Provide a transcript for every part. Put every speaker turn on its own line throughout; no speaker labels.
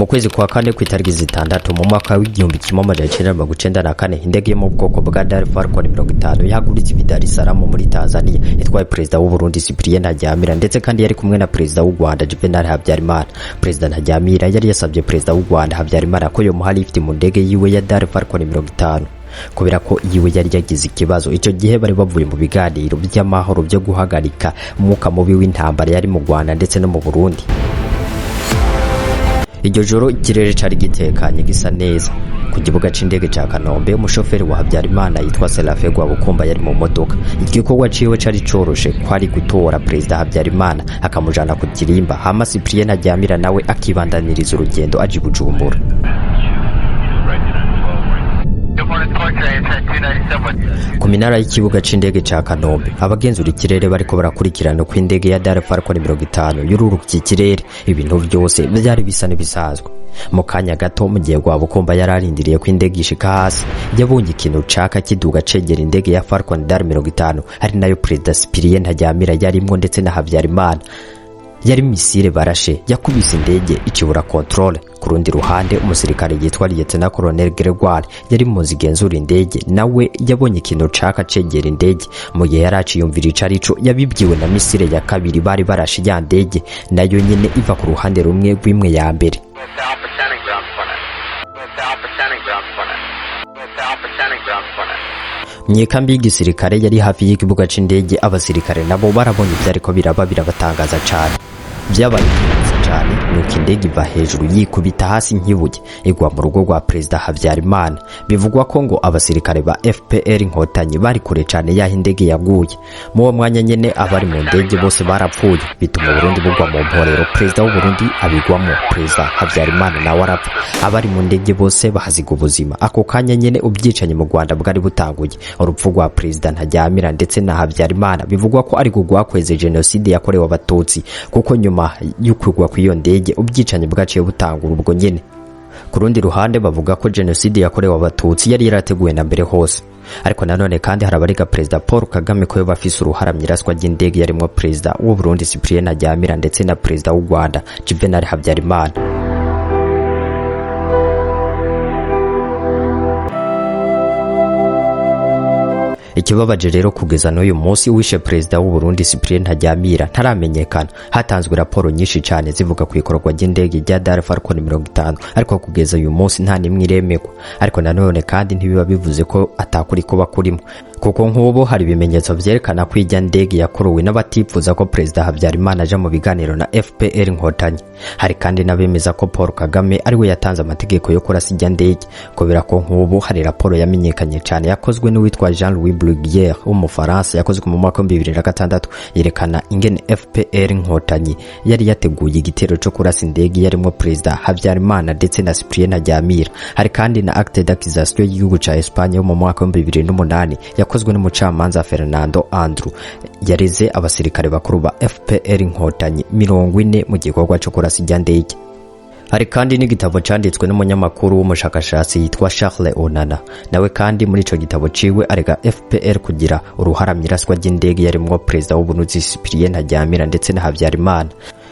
mu kwezi kwa kane ku itariki zitandatu mu mwaka w'igihumbi kimwe amajana icenda mirongo icenda na kane indege yo mu bwoko bwa Falcon 50 yahaguritse i Dar es Salaam muri Tanzania itwaye perezida w'u Burundi Cyprien Ntaryamira ndetse kandi yari kumwe na perezida w'u Rwanda Juvenal Habyarimana. Perezida Ntaryamira yari yasabye perezida w'u Rwanda Habyarimana ko yo muhari ifite mu ndege yiwe ya Falcon 50 kubera ko yiwe yari yagize ikibazo. Icyo gihe bari bavuye mu biganiro by'amahoro byo guhagarika umwuka mubi w'intambara yari mu Rwanda ndetse no mu Burundi. Iryo joro ikirere cari gitekanye gisa neza. Ku kibuga c'indege ca Kanombe umushoferi wa Habyarimana yitwa Serafe Gwabukumba yari mu modoka. Igikorwa ciwe cari coroshe kwari gutora perezida Habyarimana akamujana ku Kirimba hama Cyprien Ntaryamira nawe akibandaniriza urugendo aje Bujumbura. Ku minara y'ikibuga c'indege ca Kanombe abagenzura ikirere bariko barakurikirana ku indege ya Falcon 50 yururuka ikirere. Ibintu byose byari bisa n'ibisazwe. Mu kanya gato mu gihe Gwabukumba yararindiriye ku indege ishika hasi yabonye ikintu caka kiduga cegera indege ya Falcon 50 ari nayo perezida Cyprien Ntaryamira yarimwo ndetse na Habyarimana. Yari misile barashe yakubise indege ikibura controle. Ku rundi ruhande umusirikare yitwa Lieutenant Colonel Gregoire yari mu zigenzura indege nawe yabonye ikintu caka cegera indege. Mu gihe yaraciyumvira icarico yabibyiwe na misile ya kabiri bari barashe ya ndege nayo nyene iva ku ruhande rumwe rw'imwe ya mbere. Myikambi y'igisirikare yari hafi y'ikibuga c'indege abasirikare nabo barabonye ivyariko biraba birabatangaza cane. Byabaye cyane nuko indege iva hejuru yikubita hasi nkibuye igwa mu rugo rwa perezida Habyarimana. Bivugwa ko ngo abasirikare ba FPR inkotanyi bari kure cyane yaho indege yaguye. Mu wo mwanya nyene abari mu ndege bose barapfuye bituma Burundi bugwa mu mporero. Perezida w'u Burundi abigwamo, perezida Habyarimana nawe arapfa. Abari mu ndege bose bahaziga ubuzima. Ako kanya nyene ubyicanye mu Rwanda bwari butanguye. Urupfu rwa perezida Ntaryamira ndetse na Habyarimana bivugwa ko ari gugwakweze genocide yakorewe abatutsi kuko nyuma y'ukugwa kw'iyo ndege ubwicanye bwaciye butangura ubwo nyene. Ku rundi ruhande bavuga ko genocide yakorewe abatutsi yari yarateguwe na mbere hose. Ariko nanone kandi harabarega perezida Paul Kagame ko bafise uruhara mwiraswa ry'indege yarimwo perezida w'u Burundi Cyprien Ntaryamira ndetse na perezida w'u Rwanda Juvenal Habyarimana. Ikibabaje rero kugeza n'uyu munsi wishe perezida w'u Burundi Cyprien Ntaryamira ntaramenyekana. Hatanzwe raporo nyinshi cyane zivuga ku ikorwa ry'indege ya Falcon 50 ariko kugeza uyu munsi nta nimwe iremekwa. Ariko nanone kandi ntibiba bivuze ko atakuri kuba kurimo kuko nk'ubu hari ibimenyetso vyerekana ko ijya ndege yakorowe n'abatifuza ko perezida Habyarimana aja mu biganiro na FPR inkotanyi. Hari kandi nabemeza ko Paul Kagame ariwe yatanze amategeko yo kurasa ijya ndege kubera ko nk'ubu hari raporo yamenyekanye cyane yakozwe n'uwitwa Jean-Louis Bruguière w'umufaransa yakozwe mu mwaka wa 2006 yerekana ingene FPR inkotanyi yari yateguye igitero cyo kurasa indege yarimo perezida Habyarimana ndetse na Cyprien Ntaryamira. Hari kandi na acte d'accusation y'igihugu ca Espagne yo mu mwaka wa 2008 yakozwe n'umucamanza Fernando Andrew yareze abasirikare bakuru ba FPR inkotanyi 40 mu gikorwa cyo kurasa ijya ndege. Hari kandi n'igitabo canditswe n'umunyamakuru w'umushakashatsi yitwa Charles Onana. Nawe kandi muri ico gitabo ciwe arega FPR kugira uruhara mwiraswa ry'indege yarimwo perezida w'u Burundi Cyprien Ntaryamira ndetse na Habyarimana.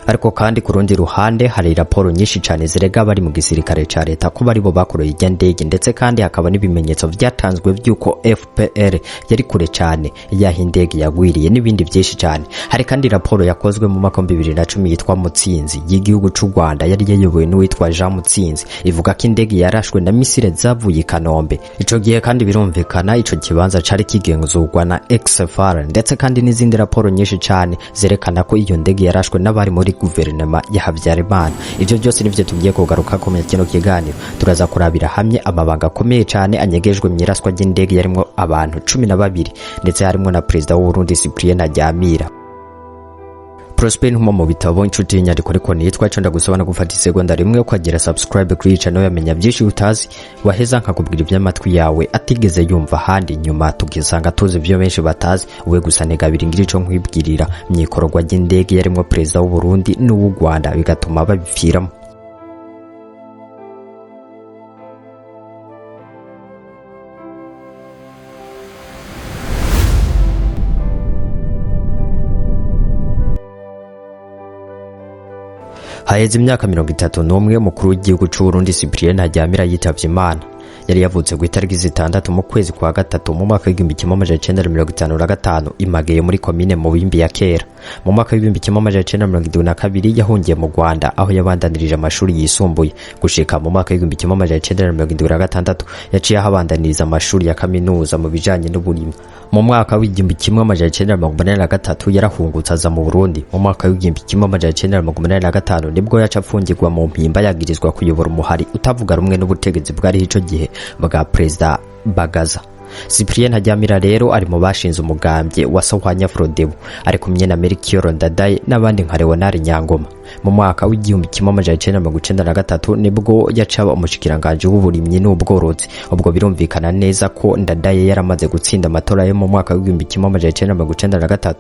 Ariko kandi ku rundi ruhande hari raporo nyinshi cyane zirega bari mu gisirikare ca leta ko bari bo bakoroye ijya ndege ndetse kandi hakaba n'ibimenyetso vyatanzwe by'uko FPR yari kure cyane yaho indege yagwiriye n'ibindi byinshi cyane. Hari kandi raporo yakozwe mu mwaka wa 2010 yitwa Mutsinzi y'igihugu c'u Rwanda yari yayobowe n'uwitwa Jean Mutsinzi ivuga ko indege yarashwe na misile zavuye Kanombe. Ico gihe kandi birumvikana ico kibanza cari kigenzurwa na XFR ndetse kandi n'izindi raporo nyinshi cyane zerekana ko iyo ndege yarashwe n'abari muri guverinoma ya Habyarimana. Ivyo byose nivyo tugiye kugaruka ko mu kino kiganiro. Turaza kurabira hamwe amabanga akomeye cyane anyegejwe mwiraswa ry'indege yarimwo abantu 12 ndetse harimo na perezida w'u Burundi Cyprien Ntaryamira. Prosper ntumo mu bitabo inshuti y'inyandiko ariko nitwa cyo ndagusaba gufata isegonda rimwe ukagira subscribe kuri channel yamenya byinshi utazi waheza nkakubwira iby'amatwi yawe atigeze yumva handi nyuma tugisanga tuzi byo benshi batazi uwe gusa negabira ingiri cyo nkwibwirira myikorwa ry'indege yarimwo perezida w'u Burundi n'uw'u Rwanda bigatuma babipfiramo. haheze imyaka 31 mukuru w'igihugu c'u Burundi Cyprien Ntaryamira yitavye Imana. Yari yavutse ku itariki 6 mu kwezi kwa gatatu mu mwaka w'1955 imageye muri komine mu bimbi ya kera. Mu mwaka w'1972 yahungiye mu Rwanda aho yabandanirije amashuri yisumbuye gushika mu mwaka w'1976 yaciye ahabandaniriza amashuri ya kaminuza mu bijanye n'uburimyi. Mu mwaka w'1983 yarahungutse aza mu Burundi. Mu mwaka w'1985 nibwo yaca apfungirwa mu mpimba yagirizwa kuyobora umuhari utavuga rumwe n'ubutegetsi bwari ico gihe bwa Perezida Bagaza. Cyprien Ntaryamira rero ari mu bashinze umugambwe wa Sahwanya Frodebu ari kumwe na Melchior Ndadaye n'abandi nka Leonard Nyangoma. Mu mwaka w'1993 nibwo yacaba umushikiranganje w'uburimyi n'ubworozi. Ubwo birumvikana neza ko Ndadaye yaramaze gutsinda amatora yo mu mwaka w'1993.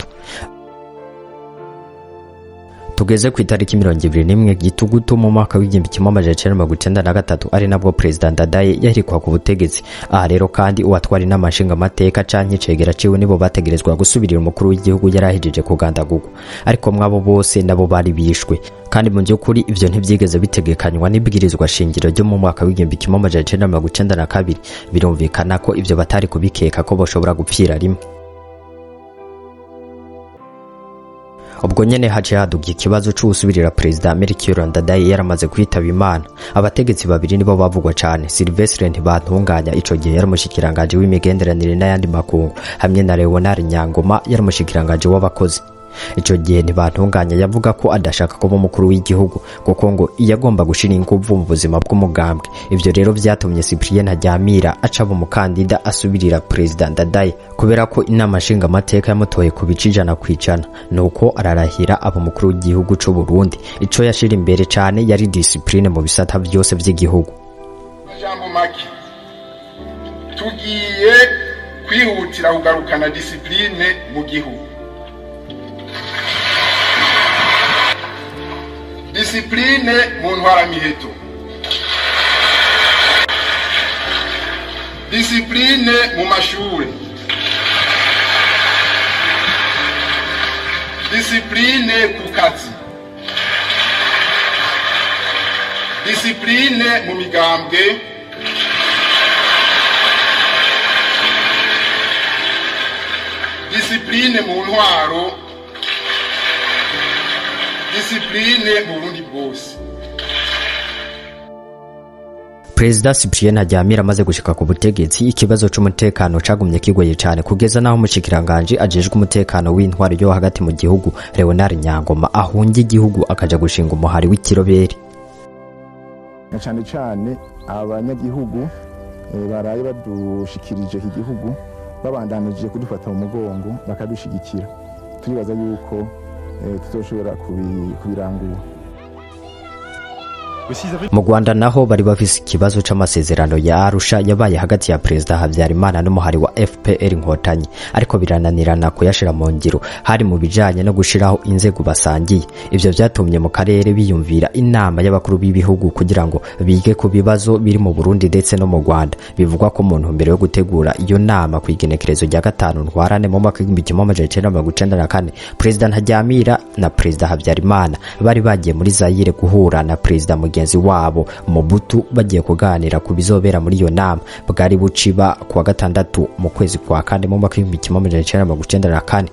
Tugeze ku itariki 21 Gitugutu mu mwaka w'1993 ari nabwo President Ndadaye yahirikwa ku butegetsi. Aha rero kandi uwatwari n'amashinga amateka canke cegera ciwe nibo bategerezwa gusubirira umukuru w'igihugu yarahijije kugandagurwa, ariko mwabo bose nabo bari bishwe. Kandi mu byukuri ivyo ntivyigeze bitegekanywa n'ibwirizwa shingiro ryo mu mwaka w'1992. Birumvikana ko ivyo batari kubikeka ko boshobora gupfira rimwe. Ubwo nyene haciye haduga ikibazo c'usubirira Perezida Melchior Ndadaye yaramaze kwitaba Imana. Abategetsi babiri nibo bavugwa cane, Sylvestre Ntibantunganya ico gihe yaramushikiranganje w'imigenderanire n'ayandi makungu, hamwe na Leonard Nyangoma yaramushikiranganje w'abakozi. Ico gihe Ntibantunganya yavuga ko adashaka kuba umukuru w'igihugu kuko ngo yagomba gushira inguvu mu buzima bw'umugambwe. Ivyo rero vyatumye Cyprien Ntaryamira acaba umukandida asubirira Perezida Ndadaye kubera ko inama nshinga amateka yamutoye ku bice 100%, nuko ararahira aba umukuru w'igihugu c'u Burundi. Ico yashira imbere cane yari discipline mu bisata byose by'igihugu.
Jambo maki tugiye kwihutira kugarukana discipline mu gihugu. Discipline mu ntwara miheto, discipline mu mashure, discipline ku kazi, discipline mu migambwe, discipline mu ntwaro, discipline mu Burundi bwose.
Perezida Cyprien Ntaryamira amaze gushika ku butegetsi, ikibazo c'umutekano cagumye kigoye cyane kugeza naho umushikiranganje ajejwe umutekano w'intwaro yo hagati mu gihugu Leonard Nyangoma ahungiye igihugu akaja gushinga umuhari w'ikiroberi.
Cyane cyane abanyagihugu baraye badushikirije iki gihugu babandanije kudufata mu mugongo bakadushigikira. Turibaza yuko tuzoshobora kubirangura.
Mu Rwanda naho bari bafise ikibazo c'amasezerano ya Arusha yabaye hagati ya Perezida Habyarimana n'umuhari wa FPR Inkotanyi, ariko birananirana kuyashira mu ngiro. Hari mu bijanye no gushiraho inzego basangiye. Ivyo vyatumye mu karere biyumvira inama y'abakuru b'ibihugu kugira ngo bige ku bibazo biri mu Burundi ndetse no mu Rwanda. Bivugwa ko umuntu mbere yo gutegura iyo nama ku igenekerezo rya 5 Ntwarante mu mwaka w'1994 Perezida Ntaryamira na Perezida Habyarimana bari bagiye muri Zaire guhura na Perezida mugenzi wabo Mobutu bagiye kuganira ku bizobera muri iyo nama. Bwari buciba kuwa 6 mu kwezi kwa 4 mu mwaka w'1994.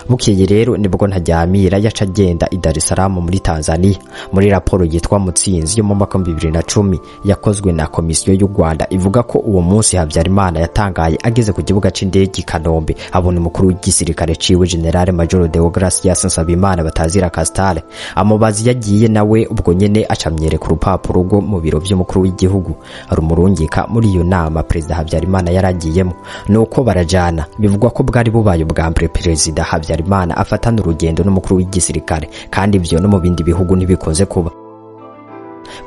Bukeye rero nibwo Ntaryamira yaca agenda i Dar es Salaam muri Tanzania. Muri raporo yitwa Mutsinzi yo mu mwaka wa 2010 yakozwe na komisiyo y'u Rwanda ivuga ko uwo munsi Habyarimana yatangaye ageze ku kibuga c'indege Kanombe abona umukuru w'igisirikare ciwe General Major Deogratias Nsabimana batazira Castale. Amubazi yagiye nawe ubwo nyene acamyere ku rupapuro rwo mu biro by'umukuru w'igihugu rumurungika muri iyo nama Perezida Habyarimana yaragiyemo. Nuko barajana. Bivugwa ko bwari bubaye bwa mbere Perezida Habyarimana afatana urugendo n'umukuru w'igisirikare, kandi ivyo no mu bindi bihugu ntibikunze kuba.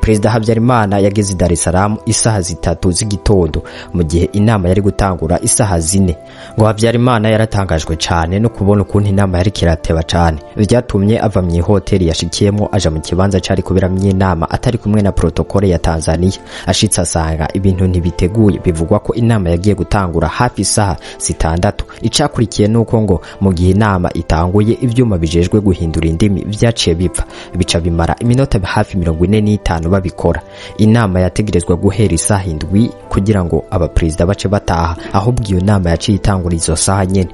Perezida Habyarimana yageze i Dar es Salaam isaha 3 z'igitondo mu gihe inama yari gutangura isaha 4. Ngo Habyarimana yaratangajwe cyane no kubona ukuntu inama yari kirateba cyane, byatumye ava mu hoteli yashikiyemo aja mu kibanza cyari kuberamye inama atari kumwe na protokole ya Tanzania. Ashitse asanga ibintu ntibiteguye, bivugwa ko inama yagiye gutangura hafi isaha 6. Icakurikiye nuko ngo mu gihe inama itanguye ivyuma bijejwe guhindura indimi vyaciye bipfa, bica bimara iminota hafi 45 babikora. Inama yategerezwa guhera isaha 7 kugira ngo abaperezida bace bataha, ahubwo iyo nama yaciye itangura izo saha nyene.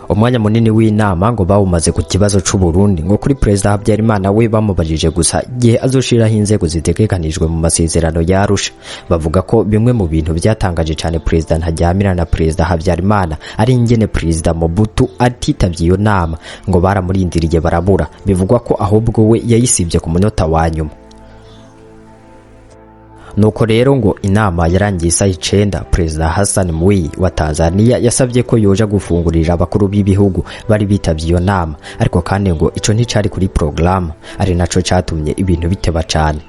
Umwanya munini w'inama ngo bawumaze ku kibazo c'u Burundi, ngo kuri Perezida Habyarimana we bamubajije gusa igihe azoshiraho inzego zitegekanijwe mu masezerano ya Arusha. Bavuga ko bimwe mu bintu byatangaje cyane Perezida Ntaryamira na Perezida Habyarimana ari ingene Perezida Mobutu atitavye iyo nama, ngo baramurindiriye barabura. Bivugwa ko ahubwo we yayisivye ku munota wa nyuma. Nuko rero ngo inama yarangiye isaha 9. Perezida Hassan Mwinyi wa Tanzania yasabye ko yoja gufungurira abakuru b'ibihugu bari bitavye iyo nama, ariko kandi ngo ico nticari kuri programme, ari naco catumye ibintu biteba cyane.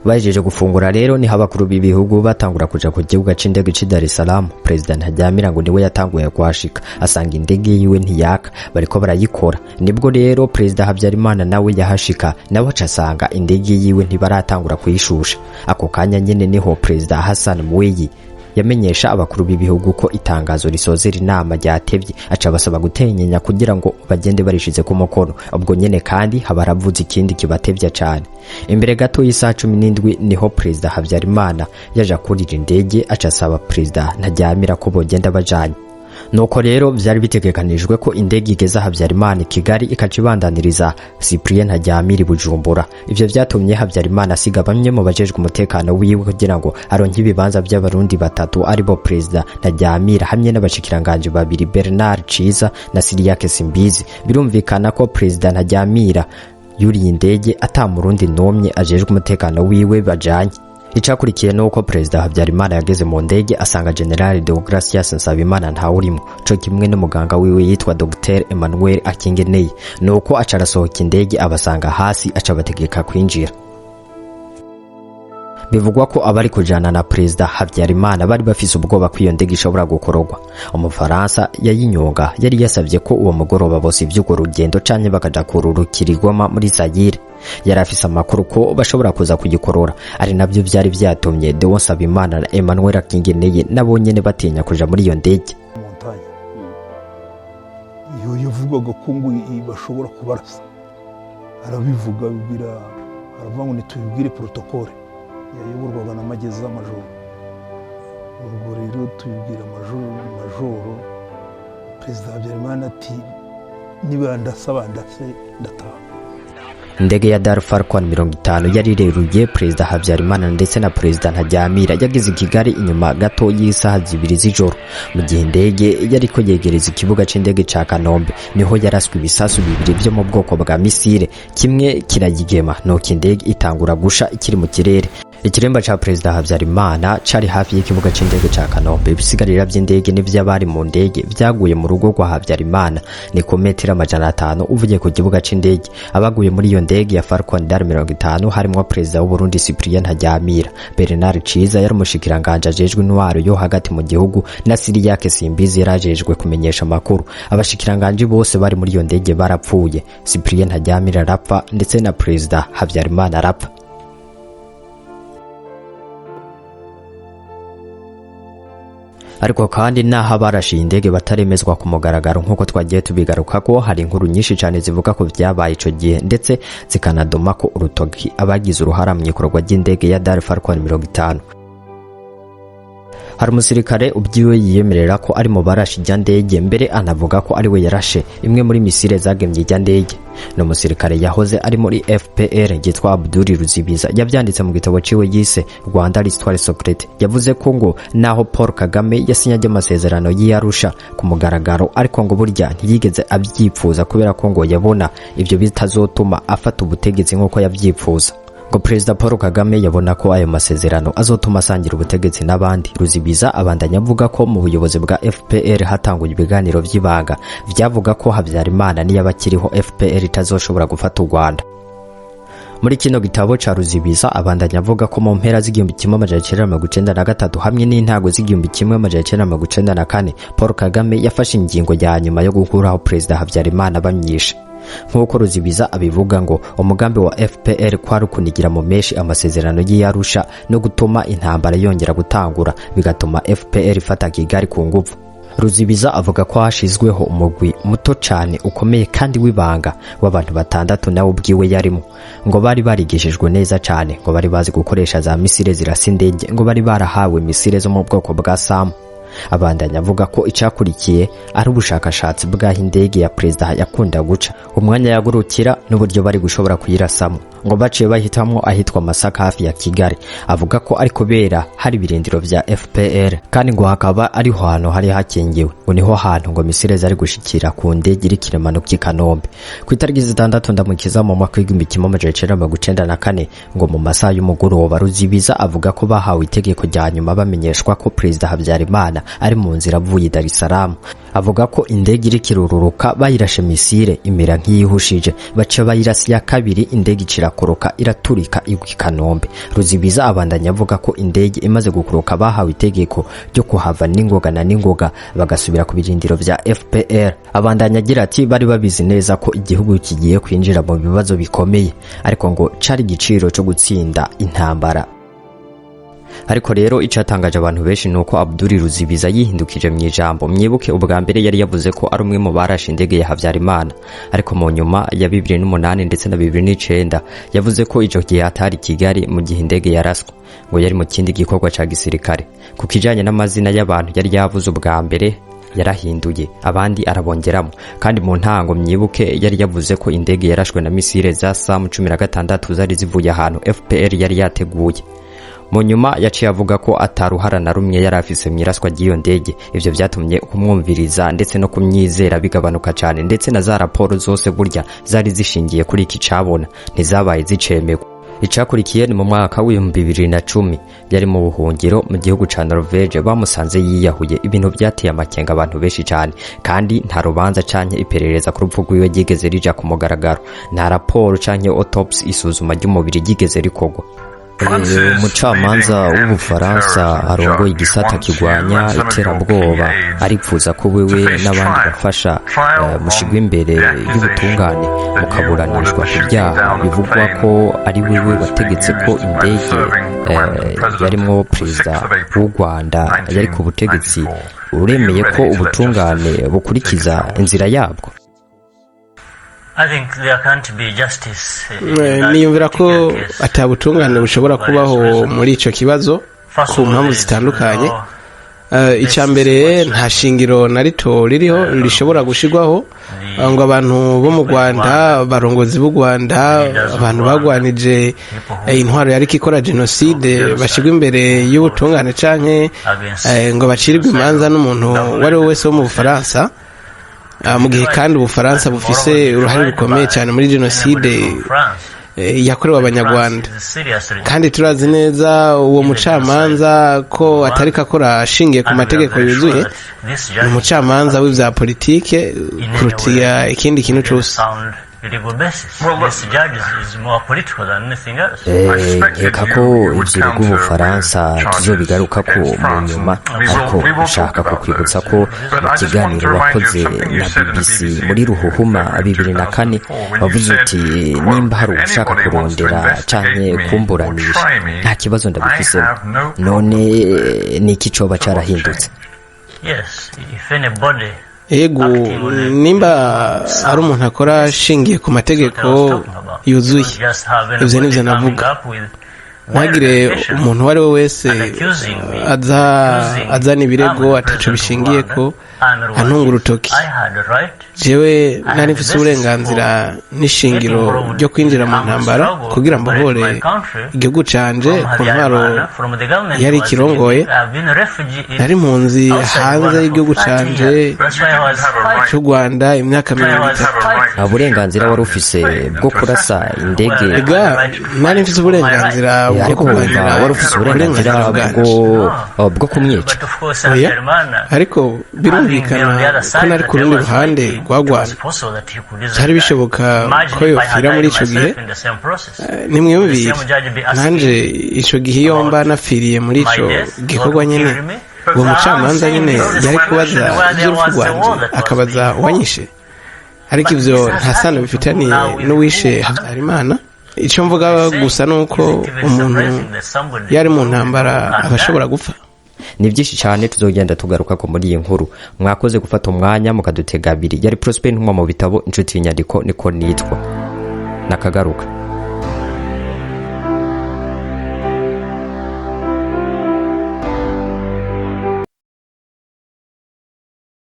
Bajeje gufungura rero ni abakuru b'ibihugu batangura kuja ku kibuga c'indege ci Dar es Salaam. Perezida Ntaryamira ngo niwe yatanguye kwashika, asanga indege yiwe ntiyaka, bariko barayikora. Nibwo rero Perezida Habyarimana nawe yahashika, nawe acasanga indege yiwe ntibaratangura kuyishusha. Ako kanya nyene niho Perezida Hassan Mwinyi yamenyesha abakuru b'ibihugu ko itangazo risozera inama ryatevye, aca basaba gutenyenya kugira ngo bagende barishize ku mukono. Ubwo nyene kandi habaravuze ikindi kibatevya cyane. Imbere gato y'isaha 17 niho Perezida Habyarimana yaja kurira indege, aca asaba Perezida Ntaryamira ko bogenda bajanye. Nuko rero vyari bitegekanijwe ko indege igeza Habyarimana i Kigali ikacibandaniriza Cyprien Ntaryamira Bujumbura. Ivyo vyatumye Habyarimana asiga bamwe mu bajejwe umutekano wiwe kugira ngo aronke ibibanza by'abarundi 3 aribo Perezida Ntaryamira hamwe n'abashikiranganje 2 Bernard Ciza na Siriake Simbizi. Birumvikana ko Perezida Ntaryamira yuriye indege atamurundi nomye ajejwe umutekano wiwe bajanye. Icakurikiye nuko Perezida Habyarimana yageze mu ndege asanga General Deogracias Nsabimana ntawurimo, co kimwe n'umuganga wiwe yitwa Dr Emmanuel Akingeneye. Nuko acarasohoka indege abasanga hasi, aca bategeka kwinjira. Bivugwa ko abari kujana na Perezida Habyarimana bari bafise ubwoba ko iyo ndege ishobora gukorogwa. Umufaransa yayinyonga yari yasavye ko uwo mugoroba bose ivy'uko rugendo canke bakaja kururukirigoma muri Zaire. Yari afise amakuru ko bashobora kuza kugikorora, ari nabyo byari vyatumye Deo Nsabimana na Emmanuel Akingeneye nabo nyene batinya kuja muri iyo ndege.
Iyo yavugaga ko ngo bashobora kubarasa, arabivuga bibwira, aravuga ngo nitubibwire protokole yayoborwaga na Mageza Majoro. Ubwo rero tubibwira Majoro, Perezida Habyarimana ati niba ndasaba ndase ndataha.
Indege ya Dar Falcon 50 yari reruye Perezida Habyarimana ndetse na Perezida Ntaryamira yageze i Kigali inyuma gato y'isaha 2 z'ijoro. Mu gihe indege yari ko yegereza ikibuga c'indege ca Kanombe niho yaraswe ibisasu 2 byo mu bwoko bwa misile, kimwe kirayigema nuko indege itangura gusha ikiri mu kirere. Ikiremba cha Perezida Habyarimana cari hafi y'ikibuga c'indege ca Kanombe. Ibisigarira by'indege n'ivy'abari mu ndege vyaguye mu rugo rwa Habyarimana ni ku metero 500 uvuye ku kibuga c'indege. Abaguye muri iyo ndege ya Falcon Dar 50 harimo Perezida w'u Burundi Cyprien Ntaryamira, Bernard Ciza yari umushikiranganje ajejwe intwaro yo hagati mu gihugu, na Siriake Simbizi yarajejwe kumenyesha amakuru. Abashikiranganje bose bari muri iyo ndege barapfuye. Cyprien Ntaryamira arapfa ndetse na Perezida Habyarimana arapfa. Ariko kandi naho barashiye indege bataremezwa ku mugaragaro nkuko twagiye tubigaruka ko hari inkuru nyinshi cyane zivuga ko vyabaye ico gihe, ndetse zikanadoma ko urutoki abagize uruhara mu ikorwa ry'indege ya Dar Falcon 50. Hari umusirikare ubyiwe yiyemerera ko ari mu barashi ijya ndege, mbere anavuga ko ari we yarashe imwe muri misile zagemye ijya ndege. No musirikare yahoze ari muri FPR yitwa Abdul Ruzibiza yavyanditse mu gitabo ciwe yise Rwanda l'histoire secrète. Yavuze ko ngo naho Paul Kagame yasinyanye amasezerano y'Arusha ku mugaragaro, ariko ngo burya ntiyigeze abyipfuza kubera ko ngo yabona ivyo bitazotuma afata ubutegetsi nkuko yavyipfuza. Ngo Perezida Paul Kagame yabona ko ayo masezerano azotuma asangira ubutegetsi n'abandi. Ruzibiza abandanya avuga ko mu buyobozi bwa FPR hatanguye ibiganiro vy'ibanga vyavuga ko Habyarimana niyabakiriho FPR itazoshobora gufata u Rwanda. Muri kino gitabo ca Ruzibiza abandanya avuga ko mu mpera z'igihumbi kimwe amajana icenda na mirongo icenda na gatatu hamwe n'intago z'igihumbi kimwe amajana icenda na mirongo icenda na kane Paul Kagame yafashe ingingo ya nyuma yo gukuraho Perezida Habyarimana bamyishe. Nk'uko Ruzibiza abivuga ngo umugambi wa FPR kwari kunigira mu meshi amasezerano y'Arusha no gutuma intambara yongera gutangura bigatuma FPR ifata Kigali ku nguvu. Ruzibiza avuga ko hashizweho umugwi muto cane ukomeye kandi wibanga w'abantu batandatu nawe ubwiwe yarimwo, ngo bari barigishijwe neza cane, ngo bari bazi gukoresha za misile zirasa indege, ngo bari barahawe misile zo mu bwoko bwa Sam. Abandanya avuga ko icakurikiye ari ubushakashatsi bw'aho indege ya Perezida yakunda guca, umwanya yagurukira n'uburyo bari gushobora kuyirasamo, ngo baciye bahitamwo ahitwa Masaka hafi ya Kigali. Avuga ko ari kubera hari birindiro vya FPR kandi ngo hakaba ari hantu hari hakengewe, ngo niho hantu ngo misile zari gushikira ku ndege iri kiremanuka i Kanombe. Ku itariki 6 ndamukiza mu mwaka w'igihumbi kimwe amajana icenda na mirongo icenda na kane ngo mu masaha y'umugoroba Ruzibiza avuga ko bahawe itegeko rya nyuma bamenyeshwa ko Perezida Habyarimana ari mu nzira avuye Dar es Salaam. Avuga ko indege iri kirururuka bayirashe misile imera nk'iyihushije, baca bayirasiya kabiri indege icirakoroka iraturika igwa i Kanombe. Ruzibiza abandanya avuga ko indege imaze gukuruka bahawe itegeko ryo kuhava n'ingoga bagasubira ku birindiro vya FPR. Abandanya agira ati bari babizi neza ko igihugu kigiye kwinjira mu bibazo bikomeye, ariko ngo cari igiciro cyo gutsinda intambara. Ariko rero icatangaje abantu benshi nuko Abdul Ruzibiza yihindukije mu ijambo. Mwibuke ubwa mbere yari yavuze ko ari umwe mu barashe indege ya Habyarimana, ariko mu nyuma ya 2008 ndetse na 2009 yavuze ko ico gihe atari Kigali mu gihe indege yaraswe, ngo yari mu kindi gikorwa ca gisirikare. Ku kijanye n'amazina y'abantu yari yavuze ubwa mbere yarahinduye, abandi arabongeramo, kandi mu ntango mwibuke yari yavuze ko indege yarashwe na misile za Sam 16 zari zivuye ahantu FPR yari yateguye. Mu nyuma yaciye avuga ko ataruhara na rumwe yari afise mwiraswa ry'iyo ndege. Ivyo vyatumye kumwumviriza ndetse no kumyizera bigabanuka cyane, ndetse na za raporo zose burya zari zishingiye kuri iki cabona ntizabaye zicemewe. Icakurikiye ni mu mwaka w'2010 yari mu buhungiro mu gihugu ca Norvege, bamusanze yiyahuye. Ibintu byateye amakenga abantu benshi cyane, kandi nta rubanza canke iperereza ku rupfu rwiwe ryigeze rija ku mugaragaro, nta raporo canke autopsy isuzuma ry'umubiri ryigeze rikorwa. Umucamanza w'Ubufaransa arongoye igisata kigwanya iterabwoba aripfuza ko wewe n'abandi bafasha mushigwa imbere y'ubutungane mukaburanishwa ku byaha bivugwa ko ari wewe wategetse ko indege yarimwo Perezida w'u Rwanda yari ku butegetsi. Uremeye ko ubutungane bukurikiza inzira yabwo?
I think there can't be justice.
Niyumvira ko atabutungane bushobora kubaho muri ico kibazo ku mpamvu zitandukanye. Icyambere nta shingiro na rito ririho rishobora gushigwaho ngo abantu bo mu Rwanda, barongozi b'u Rwanda, abantu bagwanije intwaro yari ikora genocide bashigwa imbere y'ubutungane canke ngo bacirwe imanza n'umuntu wari wese wo mu Bufaransa. Mu gihe kandi Ubufaransa bufise uruhare rukomeye cyane muri genocide yakorewe abanyarwanda, kandi turazi neza uwo mucamanza ko atari kakora ashingiye ku mategeko yuzuye, ni umucamanza w'ivya politike kurutira ikindi kintu cyose.
Eka ko ivyo rw'Ubufaransa tuzobigaruka ko mu nyuma, ariko nshaka kukwibutsa ko mu kiganiro wakoze na BBC muri Ruhuhuma 2004 wavuze uti nimba hari ushaka kurondera canke kumburanisha nta kibazo ndabifisemo. None niki coba carahindutse?
Yes, if anybody
Ego nimba ari umuntu akora ashingiye ku mategeko yuzuye, ivyo nivyo navuga. Ntagire umuntu wari we wese azana ibirego ataco bishingiye ko antunga urutoki. Jewe nari mfise uburenganzira n'ishingiro ryo kwinjira mu ntambara kugira mbohore igihugu canje ku ntwaro yari kirongoye. Nari mpunzi hanze y'igihugu canje cy'u Rwanda imyaka 30.
Nta burenganzira wari ufise bwo kurasa indege?
Ega nari mfise uburenganzira
ariko wari ufise uburenganzira bwo kumwica.
oya ariko birumvikana ko nari ku rundi ruhande rwagwana byari bishoboka ko yopfira muri ico gihe. Nimwiyumvire nanje ico gihe iyo mba napfiriye muri ico gikorwa nyene, uwo mucamanza nyene yari kubaza ivy'urupfu rwanje akabaza uwanyishe, ariko ivyo nta sano bifitaniye n'uwishe Habyarimana. Ico mvuga gusa nuko umuntu yari mu ntambara abashobora gupfa.
Ni byinshi cyane tuzogenda tugaruka ko muri iyi nkuru. Mwakoze gufata umwanya mukadutega abiri. Yari Prosper Ntumwa mu bitabo inshuti y'inyandiko niko nitwa. Nakagaruka.